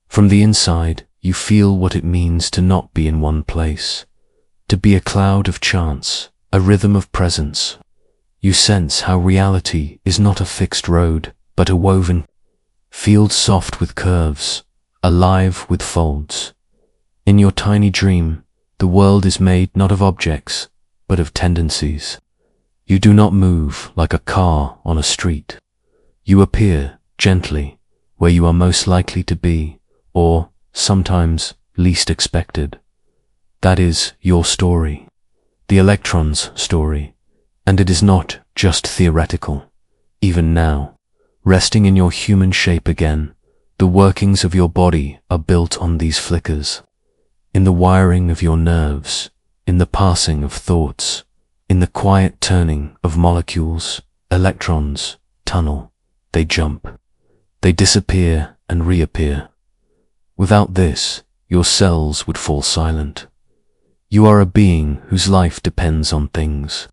From the inside, you feel what it means to not be in one place, to be a cloud of chance, a rhythm of presence. You sense how reality is not a fixed road, but a woven field, soft with curves, alive with folds. In your tiny dream, the world is made not of objects, but of tendencies. You do not move like a car on a street. You appear gently where you are most likely to be, or sometimes least expected. That is your story, the electron's story, and it is not just theoretical. Even now, resting in your human shape again, the workings of your body are built on these flickers, in the wiring of your nerves, in the passing of thoughts, in the quiet turning of molecules. Electrons tunnel, they jump, they disappear and reappear. Without this, your cells would fall silent. You are a being whose life depends on things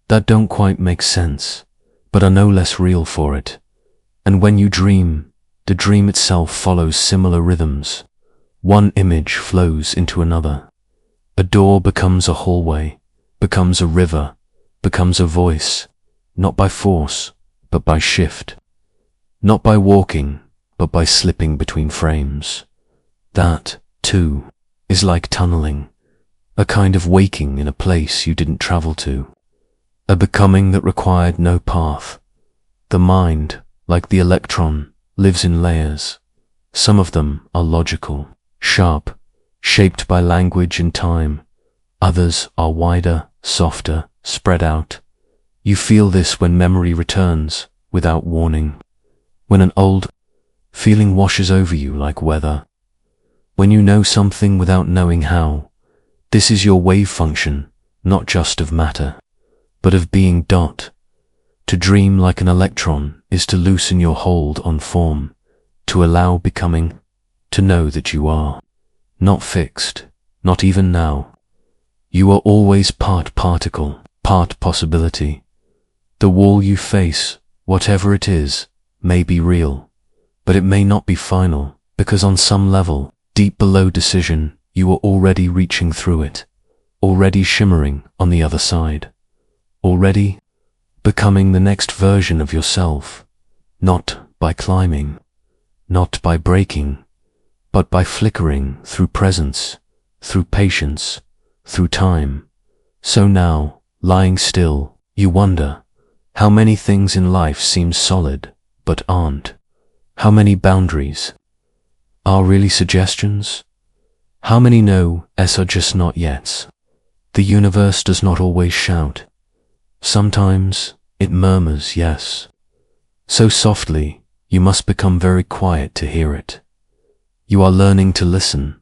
that don't quite make sense, but are no less real for it. And when you dream, the dream itself follows similar rhythms. One image flows into another. A door becomes a hallway, becomes a river, becomes a voice, not by force, but by shift. Not by walking, but by slipping between frames. That, too, is like tunneling, a kind of waking in a place you didn't travel to, a becoming that required no path. The mind, like the electron, lives in layers. Some of them are logical, sharp, shaped by language and time. Others are wider, softer, spread out. You feel this when memory returns, without warning. When an old feeling washes over you like weather. When you know something without knowing how. This is your wave function, not just of matter, but of being. To dream like an electron is to loosen your hold on form, to allow becoming, to know that you are not fixed, not even now. You are always part particle, part possibility. The wall you face, whatever it is, may be real, but it may not be final, because on some level, deep below decision, you are already reaching through it, already shimmering on the other side, already becoming the next version of yourself, not by climbing, not by breaking, but by flickering through presence, through patience, through time. So now, lying still, you wonder how many things in life seem solid, but aren't. How many boundaries are really suggestions? How many no are just not yets? The universe does not always shout. Sometimes it murmurs yes. So softly, you must become very quiet to hear it. You are learning to listen,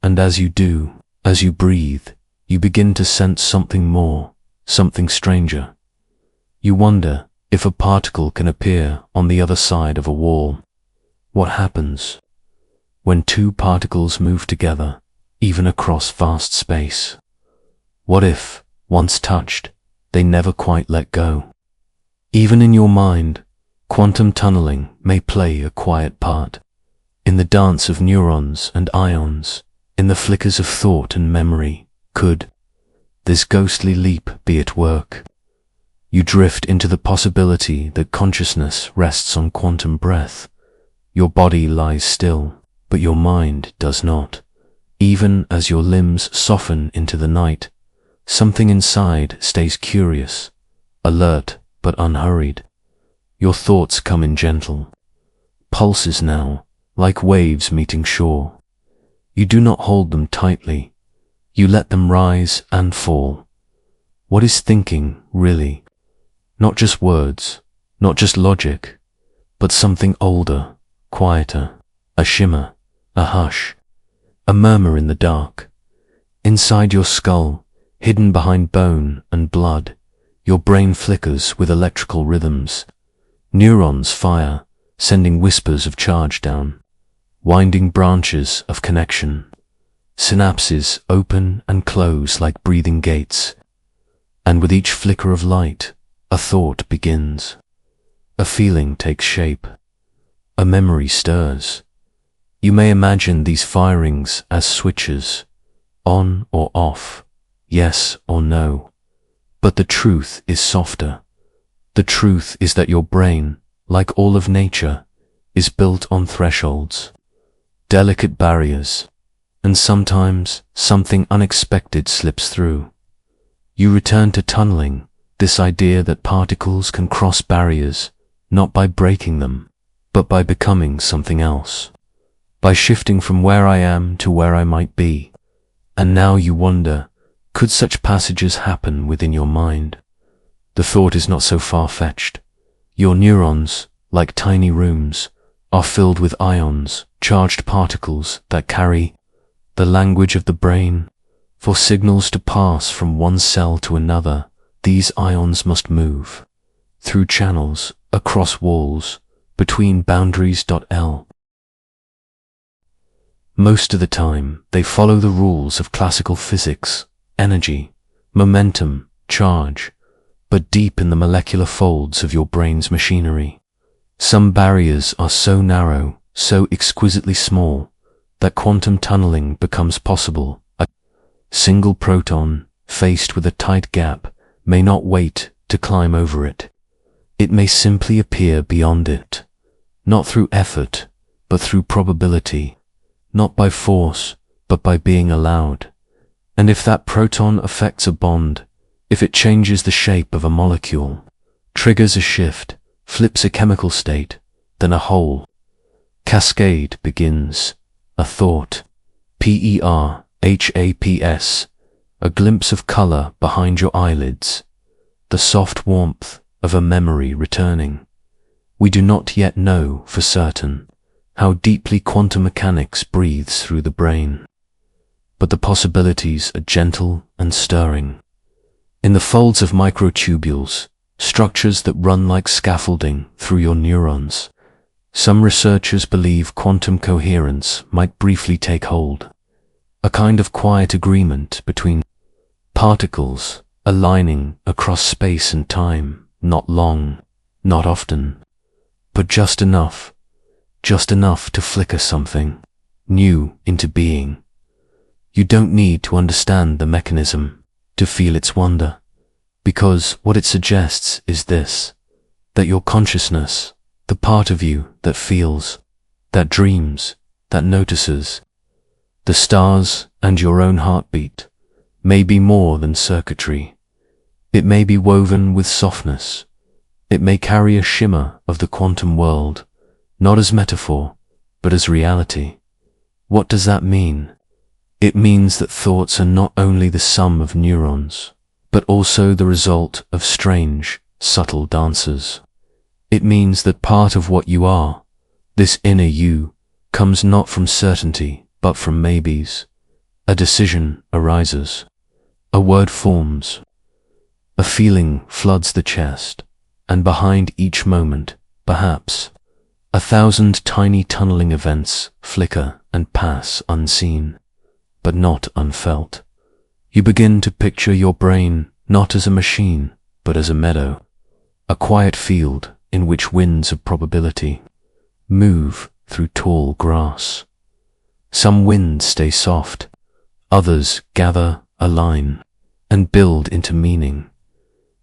and as you do, as you breathe, you begin to sense something more, something stranger. You wonder if a particle can appear on the other side of a wall. What happens when two particles move together, even across vast space? What if, once touched, they never quite let go. Even in your mind, quantum tunneling may play a quiet part. In the dance of neurons and ions, in the flickers of thought and memory, could this ghostly leap be at work? You drift into the possibility that consciousness rests on quantum breath. Your body lies still, but your mind does not. Even as your limbs soften into the night, something inside stays curious, alert but unhurried. Your thoughts come in gentle pulses now, like waves meeting shore. You do not hold them tightly. You let them rise and fall. What is thinking, really? Not just words, not just logic, but something older, quieter, a shimmer, a hush, a murmur in the dark. Inside your skull, hidden behind bone and blood, your brain flickers with electrical rhythms. Neurons fire, sending whispers of charge down, winding branches of connection. Synapses open and close like breathing gates. And with each flicker of light, a thought begins. A feeling takes shape. A memory stirs. You may imagine these firings as switches, on or off, yes or no. But the truth is softer. The truth is that your brain, like all of nature, is built on thresholds, delicate barriers, and sometimes something unexpected slips through. You return to tunneling, this idea that particles can cross barriers, not by breaking them, but by becoming something else, by shifting from where I am to where I might be. And now you wonder, could such passages happen within your mind? The thought is not so far-fetched. Your neurons, like tiny rooms, are filled with ions, charged particles that carry the language of the brain. For signals to pass from one cell to another, these ions must move through channels, across walls, between boundaries. Most of the time, they follow the rules of classical physics, energy, momentum, charge, but deep in the molecular folds of your brain's machinery. Some barriers are so narrow, so exquisitely small, that quantum tunneling becomes possible. A single proton, faced with a tight gap, may not wait to climb over it. It may simply appear beyond it, not through effort, but through probability, not by force, but by being allowed. And if that proton affects a bond, if it changes the shape of a molecule, triggers a shift, flips a chemical state, then a whole cascade begins. A thought, perhaps, a glimpse of color behind your eyelids, the soft warmth of a memory returning. We do not yet know for certain how deeply quantum mechanics breathes through the brain, but the possibilities are gentle and stirring. In the folds of microtubules, structures that run like scaffolding through your neurons, some researchers believe quantum coherence might briefly take hold, a kind of quiet agreement between particles aligning across space and time, not long, not often, but just enough to flicker something new into being. You don't need to understand the mechanism to feel its wonder, because what it suggests is this, that your consciousness, the part of you that feels, that dreams, that notices, the stars and your own heartbeat, may be more than circuitry. It may be woven with softness. It may carry a shimmer of the quantum world, not as metaphor, but as reality. What does that mean? It means that thoughts are not only the sum of neurons, but also the result of strange, subtle dances. It means that part of what you are, this inner you, comes not from certainty, but from maybes. A decision arises. A word forms. A feeling floods the chest, and behind each moment, perhaps, 1,000 tiny tunneling events flicker and pass unseen, but not unfelt. You begin to picture your brain not as a machine, but as a meadow, a quiet field in which winds of probability move through tall grass. Some winds stay soft, others gather, align, and build into meaning.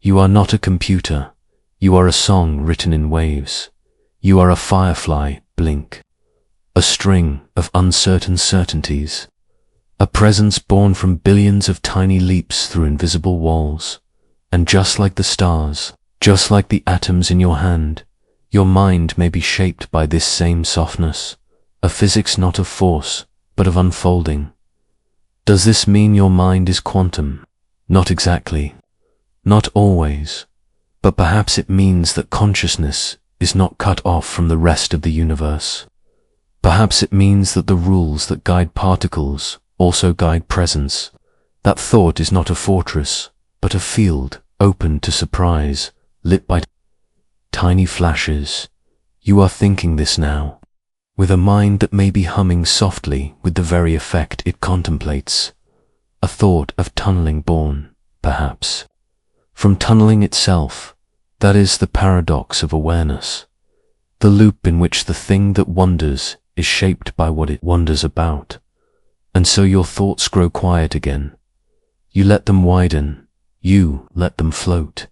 You are not a computer, you are a song written in waves. You are a firefly, blink, a string of uncertain certainties, a presence born from billions of tiny leaps through invisible walls. And just like the stars, just like the atoms in your hand, your mind may be shaped by this same softness, a physics not of force, but of unfolding. Does this mean your mind is quantum? Not exactly. Not always. But perhaps it means that consciousness is not cut off from the rest of the universe. Perhaps it means that the rules that guide particles also guide presence, that thought is not a fortress, but a field open to surprise, lit by tiny flashes. You are thinking this now, with a mind that may be humming softly with the very effect it contemplates. A thought of tunneling born, perhaps, from tunneling itself. That is the paradox of awareness, the loop in which the thing that wonders is shaped by what it wonders about. And so your thoughts grow quiet again. You let them widen, you let them float.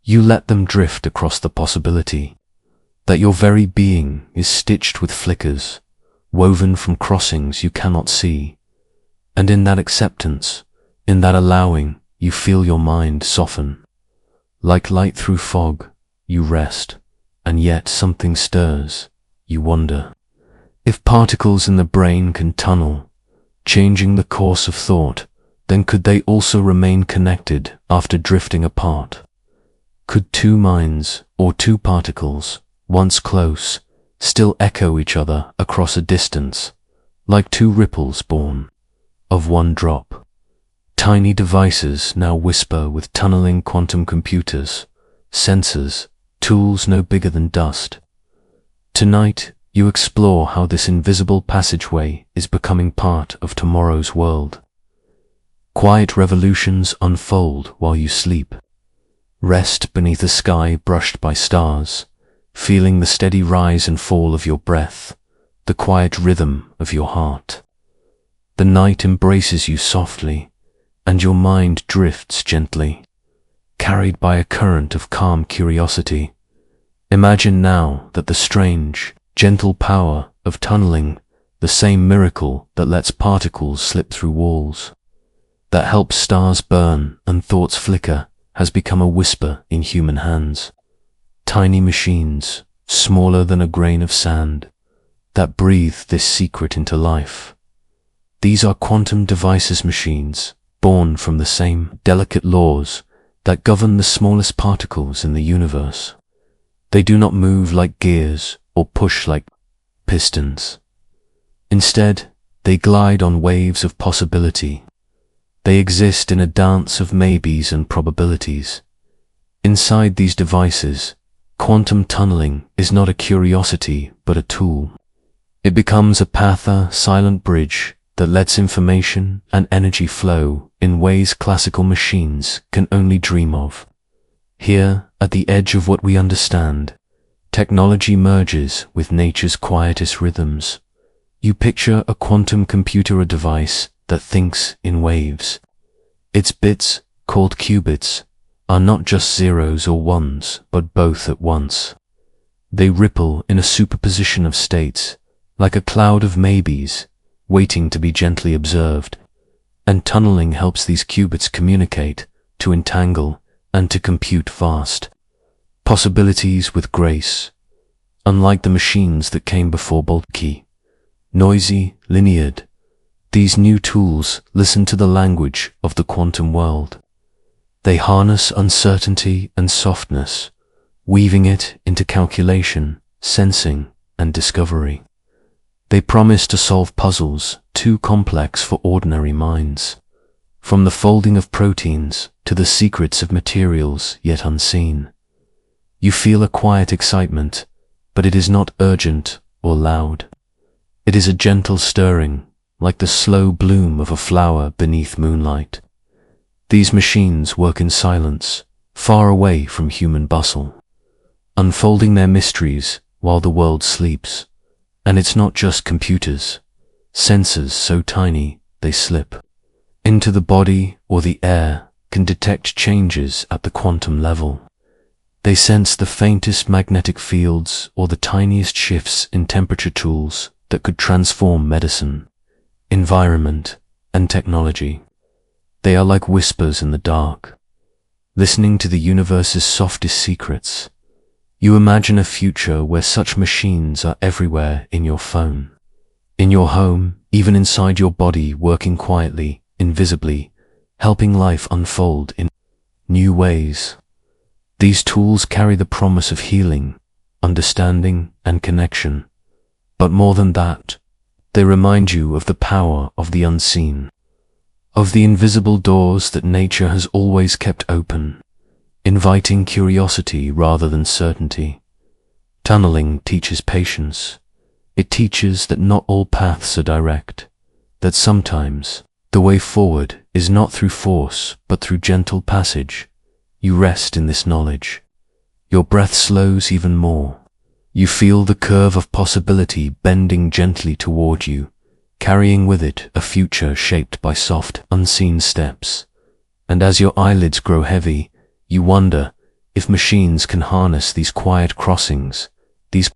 You let them drift across the possibility that your very being is stitched with flickers, woven from crossings you cannot see. And in that acceptance, in that allowing, you feel your mind soften. Like light through fog, you rest, and yet something stirs. You wonder if particles in the brain can tunnel, changing the course of thought, then could they also remain connected after drifting apart? Could two minds, or two particles, once close, still echo each other across a distance, like two ripples born of one drop? Tiny devices now whisper with tunneling quantum computers, sensors, tools no bigger than dust. Tonight, you explore how this invisible passageway is becoming part of tomorrow's world. Quiet revolutions unfold while you sleep. Rest beneath a sky brushed by stars, feeling the steady rise and fall of your breath, the quiet rhythm of your heart. The night embraces you softly, and your mind drifts gently, carried by a current of calm curiosity. Imagine now that the strange, gentle power of tunneling, the same miracle that lets particles slip through walls, that helps stars burn and thoughts flicker, has become a whisper in human hands. Tiny machines, smaller than a grain of sand, that breathe this secret into life. These are quantum devices, machines, born from the same delicate laws that govern the smallest particles in the universe. They do not move like gears or push like pistons. Instead, they glide on waves of possibility. They exist in a dance of maybes and probabilities. Inside these devices, quantum tunneling is not a curiosity but a tool. It becomes a path, a silent bridge that lets information and energy flow in ways classical machines can only dream of. Here, at the edge of what we understand, technology merges with nature's quietest rhythms. You picture a quantum computer, a device that thinks in waves. Its bits, called qubits, are not just zeros or ones, but both at once. They ripple in a superposition of states, like a cloud of maybes, waiting to be gently observed. And tunneling helps these qubits communicate, to entangle, and to compute vast possibilities with grace. Unlike the machines that came before, bulky, noisy, lineared, these new tools listen to the language of the quantum world. They harness uncertainty and softness, weaving it into calculation, sensing, and discovery. They promise to solve puzzles too complex for ordinary minds, from the folding of proteins to the secrets of materials yet unseen. You feel a quiet excitement, but it is not urgent or loud. It is a gentle stirring, like the slow bloom of a flower beneath moonlight. These machines work in silence, far away from human bustle, unfolding their mysteries while the world sleeps. And it's not just computers, sensors so tiny they slip into the body or the air can detect changes at the quantum level. They sense the faintest magnetic fields or the tiniest shifts in temperature tools that could transform medicine, environment, and technology. They are like whispers in the dark, listening to the universe's softest secrets. You imagine a future where such machines are everywhere in your phone, in your home, even inside your body, working quietly, invisibly, helping life unfold in new ways. These tools carry the promise of healing, understanding, and connection. But more than that, they remind you of the power of the unseen, of the invisible doors that nature has always kept open, inviting curiosity rather than certainty. Tunneling teaches patience. It teaches that not all paths are direct, that sometimes the way forward is not through force but through gentle passage. You rest in this knowledge. Your breath slows even more. You feel the curve of possibility bending gently toward you, carrying with it a future shaped by soft, unseen steps. And as your eyelids grow heavy, you wonder if machines can harness these quiet crossings, these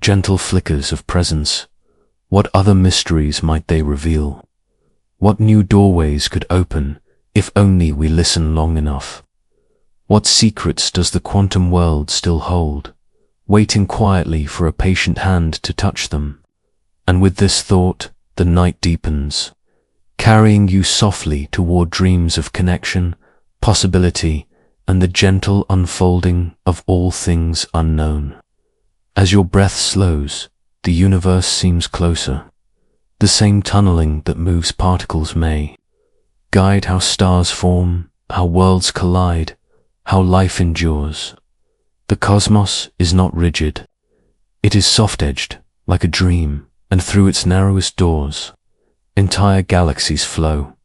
gentle flickers of presence. What other mysteries might they reveal? What new doorways could open if only we listen long enough? What secrets does the quantum world still hold, waiting quietly for a patient hand to touch them? And with this thought, the night deepens, carrying you softly toward dreams of connection, possibility, and the gentle unfolding of all things unknown. As your breath slows, the universe seems closer. The same tunneling that moves particles may guide how stars form, how worlds collide, how life endures. The cosmos is not rigid. It is soft-edged, like a dream, and through its narrowest doors, entire galaxies flow.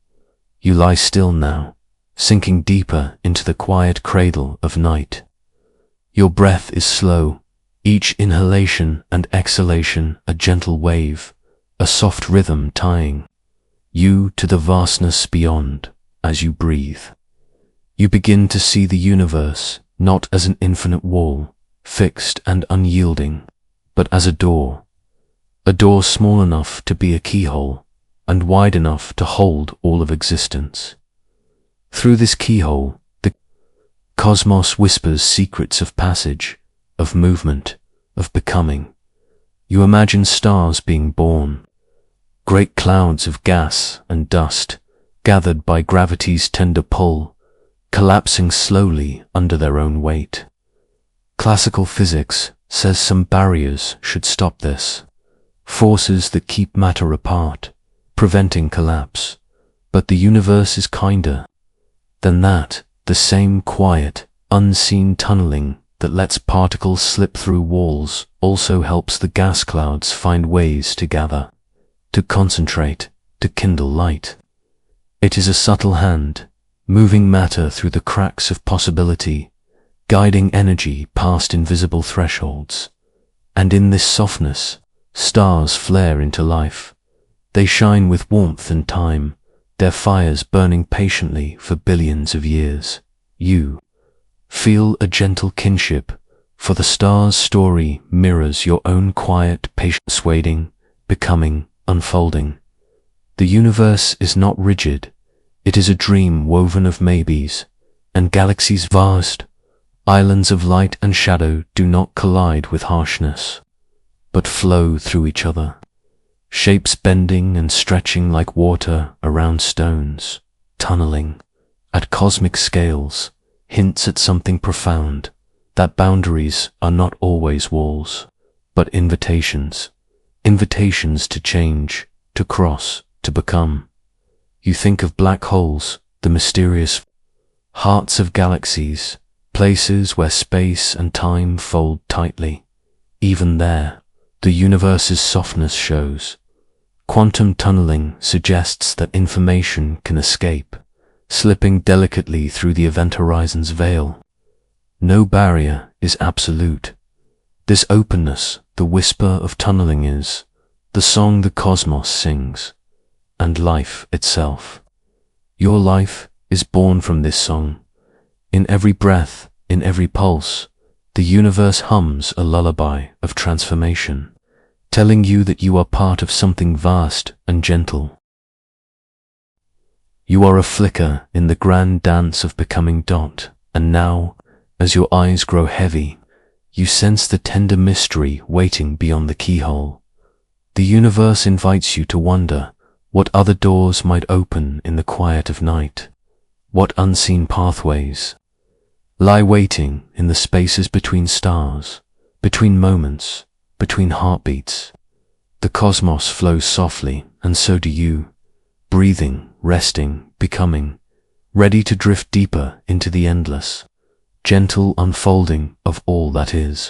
You lie still now, sinking deeper into the quiet cradle of night. Your breath is slow, each inhalation and exhalation a gentle wave, a soft rhythm tying you to the vastness beyond. As you breathe, you begin to see the universe not as an infinite wall, fixed and unyielding, but as a door small enough to be a keyhole and wide enough to hold all of existence. Through this keyhole, the cosmos whispers secrets of passage, of movement, of becoming. You imagine stars being born, great clouds of gas and dust, gathered by gravity's tender pull, collapsing slowly under their own weight. Classical physics says some barriers should stop this, forces that keep matter apart, preventing collapse. But the universe is kinder than that. The same quiet, unseen tunneling that lets particles slip through walls also helps the gas clouds find ways to gather, to concentrate, to kindle light. It is a subtle hand, moving matter through the cracks of possibility, guiding energy past invisible thresholds. And in this softness, stars flare into life. They shine with warmth and time, their fires burning patiently for billions of years. You feel a gentle kinship, for the stars' story mirrors your own quiet, patient waiting, becoming, unfolding. The universe is not rigid. It is a dream woven of maybes, and galaxies vast, islands of light and shadow do not collide with harshness, but flow through each other, shapes bending and stretching like water around stones. Tunneling, at cosmic scales, hints at something profound, that boundaries are not always walls, but invitations to change, to cross, to become. You think of black holes, the mysterious hearts of galaxies, places where space and time fold tightly. Even there, the universe's softness shows. Quantum tunneling suggests that information can escape, slipping delicately through the event horizon's veil. No barrier is absolute. This openness, the whisper of tunneling is, the song the cosmos sings, and life itself. Your life is born from this song. In every breath, in every pulse, the universe hums a lullaby of transformation, telling you that you are part of something vast and gentle. You are a flicker in the grand dance of becoming dot, and now, as your eyes grow heavy, you sense the tender mystery waiting beyond the keyhole. The universe invites you to wonder what other doors might open in the quiet of night, what unseen pathways lie waiting in the spaces between stars, between moments, between heartbeats. The cosmos flows softly, and so do you, breathing, resting, becoming, ready to drift deeper into the endless, gentle unfolding of all that is.